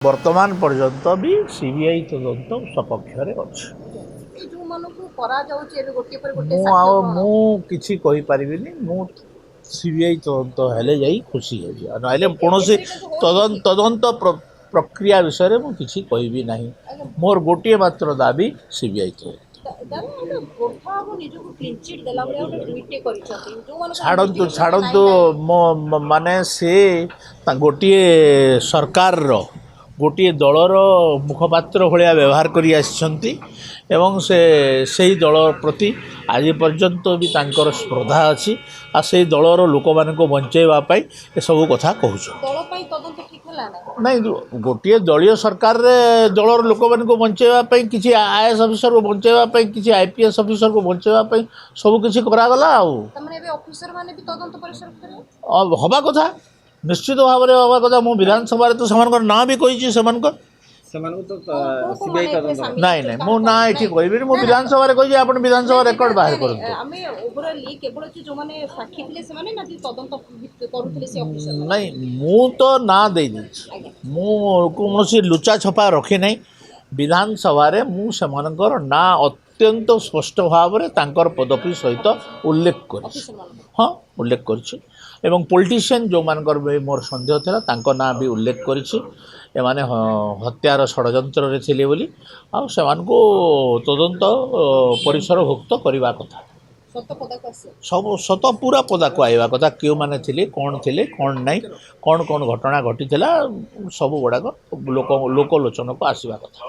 वर्तमान पर्यंत भी सीबीआई तदंत सपक्षरे अच्छे किसी कहीपरिनी मु सीबीआई तदंत हेले जाई खुशी है ना कौन तदंत प्रक्रिया विषय में किसी कहबी ना मोर गोटे मात्र दाबी सीबीआई तदंत छाड़ू छाड़ू माने से गोटे सरकार गोटे दलर मुखपात्र भाया व्यवहार करी आसिछंती एवं से दल प्रति आज पर्यंत भी तांकर स्पर्धा अच्छी आ से दलर लोक मान को बंचाइवाई ए सब कथा कहूँ नहीं गोटे दलीय सरकार रे दलर लोक मान को बंचाइवाई किसी आईएएस ऑफिसर को बंचाइवाई किसी आईपीएस ऑफिसर को बंचाइवाई सब किसी करागला हवा कथा निश्चित भाव में हवा कथा मु विधानसभा तो से ना भी कही नहीं नहीं मो ना ये कहबी मु विधानसभा कही आप विधानसभा रेकर्ड बाहर कर नहीं मु तो ना दे कौन लुचा छपा रखी नहीं विधानसभा मु से ना अत्यंत स्पष्ट भाव में तांकर पदवी सहित उल्लेख कर हाँ उल्लेख कर एवं पॉलिटिशियन जो मानकर मोर सन्देह था तांको ना भी उल्लेख करिछि एमाने हत्यार षड्यंत्र रे थिले बोली आ सेमान को तदंत परिसरभुक्त करवा कथा सब सत पूरा पदा को आइबा कथा क्यों माने थिले कौन नहीं कौन घटना घटी सब गुड़ाक लोक लोचन को आसवा कथा।